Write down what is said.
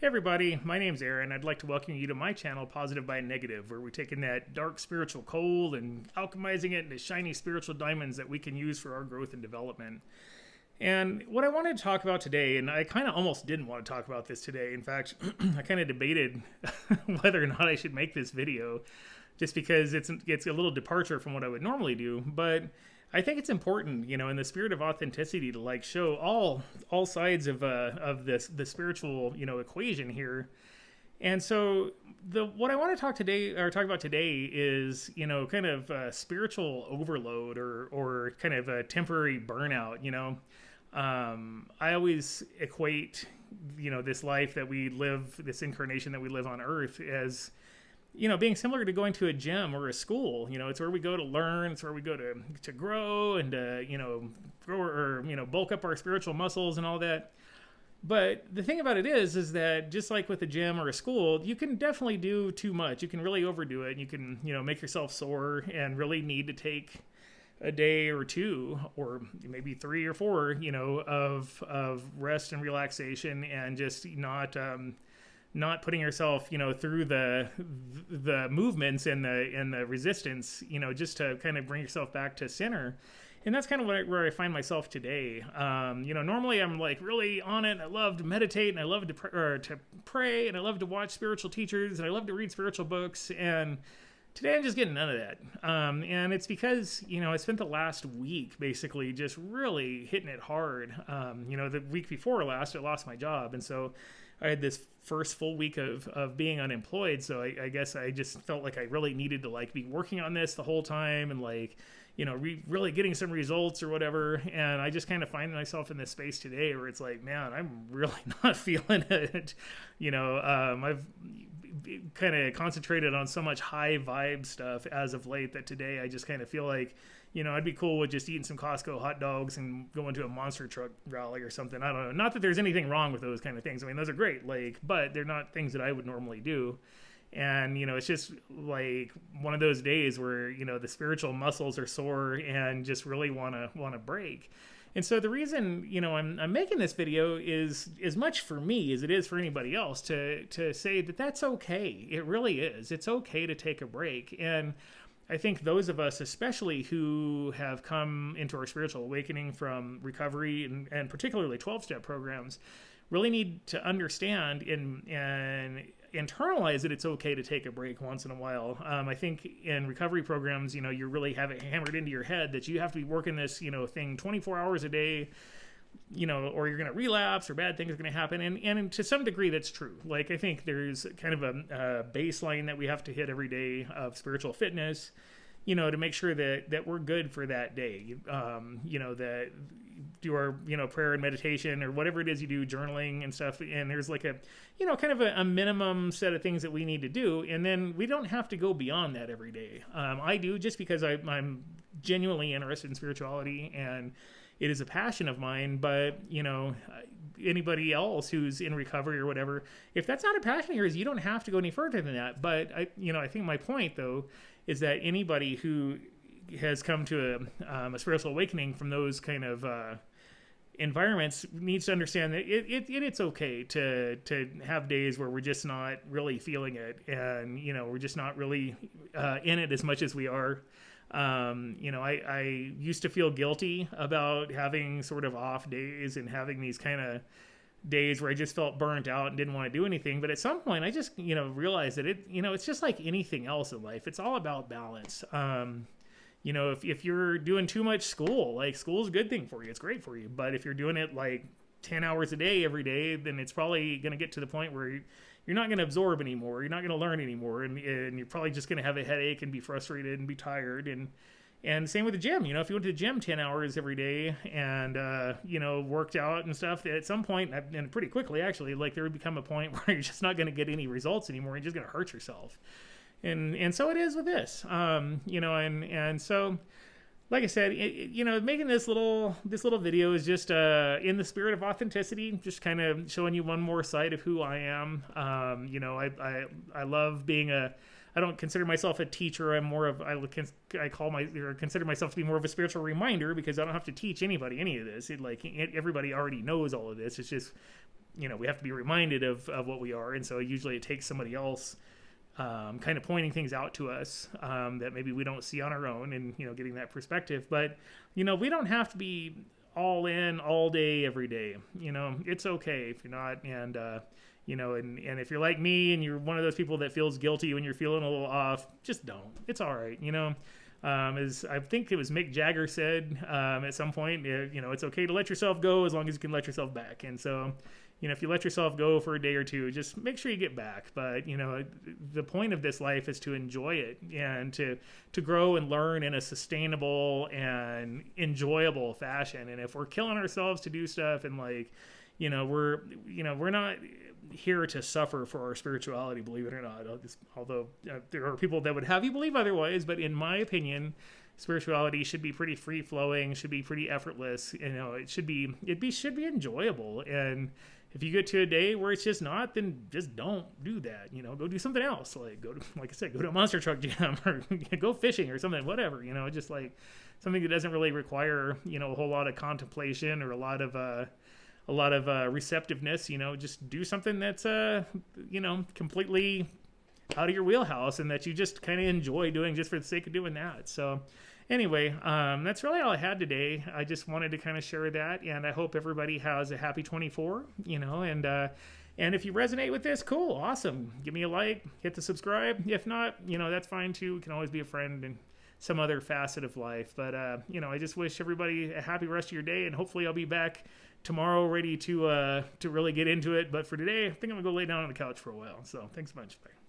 Hey everybody, my name's Aaron. I'd like to welcome you to my channel, Positive by Negative, where we're taking that dark spiritual coal and alchemizing it into shiny spiritual diamonds that we can use for our growth and development. And what I wanted to talk about today, and I kind of almost didn't want to talk about this today. In fact, I kind of debated whether or not I should make this video, just because it's a little departure from what I would normally do. But I think it's important, in the spirit of authenticity, to show all sides of the spiritual equation here. And so what I want to talk about today is kind of spiritual overload or kind of a temporary burnout. I always equate this life that we live, this incarnation that we live on Earth, as being similar to going to a gym or a school. It's where we go to learn. It's where we go to grow and grow or bulk up our spiritual muscles and all that. But the thing about it is that just like with a gym or a school, you can definitely do too much. You can really overdo it. You can make yourself sore and really need to take a day or two, or maybe 3 or 4, of rest and relaxation, and just not putting yourself, through the movements and the resistance, just to kind of bring yourself back to center. And that's kind of where I find myself today. Normally I'm really on it. I love to meditate, and I love to pray, and I love to watch spiritual teachers, and I love to read spiritual books. And today I'm just getting none of that. And it's because, I spent the last week basically just really hitting it hard. The week before last, I lost my job. And so I had this first full week of being unemployed. So I guess I just felt like I really needed to be working on this the whole time and really getting some results or whatever. And I just kind of find myself in this space today where it's like, man, I'm really not feeling it. I've kind of concentrated on so much high vibe stuff as of late that today I just kind of feel like, I'd be cool with just eating some Costco hot dogs and going to a monster truck rally or something. I don't know. Not that there's anything wrong with those kind of things. I mean, those are great, but they're not things that I would normally do. And, it's just like one of those days where, the spiritual muscles are sore and just really want to break. And so the reason, I'm making this video is as much for me as it is for anybody else to say that that's okay. It really is. It's okay to take a break. And I think those of us, especially who have come into our spiritual awakening from recovery and particularly 12-step programs, really need to understand and internalize that it's okay to take a break once in a while. I think in recovery programs, you really have it hammered into your head that you have to be working this, thing 24 hours a day, or you're going to relapse or bad things are going to happen. And to some degree, that's true. I think there's kind of a baseline that we have to hit every day of spiritual fitness, to make sure that we're good for that day, that do our, prayer and meditation or whatever it is you do, journaling and stuff. And there's kind of a minimum set of things that we need to do. And then we don't have to go beyond that every day. I do, just because I'm genuinely interested in spirituality and it is a passion of mine. But, anybody else who's in recovery or whatever, if that's not a passion of yours, you don't have to go any further than that. But I think my point though is that anybody who has come to a spiritual awakening from those kind of environments needs to understand that it's okay to have days where we're just not really feeling it, and we're just not really in it as much as we are. I used to feel guilty about having sort of off days and having these kind of days where I just felt burnt out and didn't want to do anything. But at some point I just, realized that it's just like anything else in life. It's all about balance. If you're doing too much school, school's a good thing for you. It's great for you. But if you're doing it 10 hours a day every day, then it's probably going to get to the point where you're not going to absorb anymore. You're not going to learn anymore. And you're probably just going to have a headache and be frustrated and be tired. And same with the gym. If you went to the gym 10 hours every day and, worked out and stuff, at some point, and pretty quickly actually, there would become a point where you're just not going to get any results anymore. You're just going to hurt yourself. And so it is with this, and so, like I said, making this little video is just in the spirit of authenticity, just kind of showing you one more side of who I am. I love being I don't consider myself a teacher. I'm more of, consider myself to be more of a spiritual reminder, because I don't have to teach anybody any of this. Everybody already knows all of this. It's just we have to be reminded of what we are. And so usually it takes somebody else kind of pointing things out to us that maybe we don't see on our own, and getting that perspective. But we don't have to be all in all day every day. It's okay if you're not. And and if you're like me and you're one of those people that feels guilty when you're feeling a little off, just don't. It's all right. As I think it was Mick Jagger said at some point, it's okay to let yourself go as long as you can let yourself back. And so if you let yourself go for a day or two, just make sure you get back. But, the point of this life is to enjoy it and to grow and learn in a sustainable and enjoyable fashion. And if we're killing ourselves to do stuff and we're not here to suffer for our spirituality, believe it or not, although there are people that would have you believe otherwise. But in my opinion, spirituality should be pretty free flowing, should be pretty effortless. It should be enjoyable. And if you get to a day where it's just not, then just don't do that. Go do something else. Like go to a monster truck jam or go fishing or something, whatever. Just like something that doesn't really require a whole lot of contemplation or a lot of receptiveness. Just do something that's completely out of your wheelhouse and that you just kind of enjoy doing just for the sake of doing that. So anyway, that's really all I had today. I just wanted to kind of share that, and I hope everybody has a happy 24, and if you resonate with this, cool, awesome. Give me a like, hit the subscribe. If not, that's fine too. We can always be a friend in some other facet of life. But, I just wish everybody a happy rest of your day, and hopefully I'll be back tomorrow ready to really get into it. But for today, I think I'm gonna go lay down on the couch for a while. So thanks a bunch. Bye.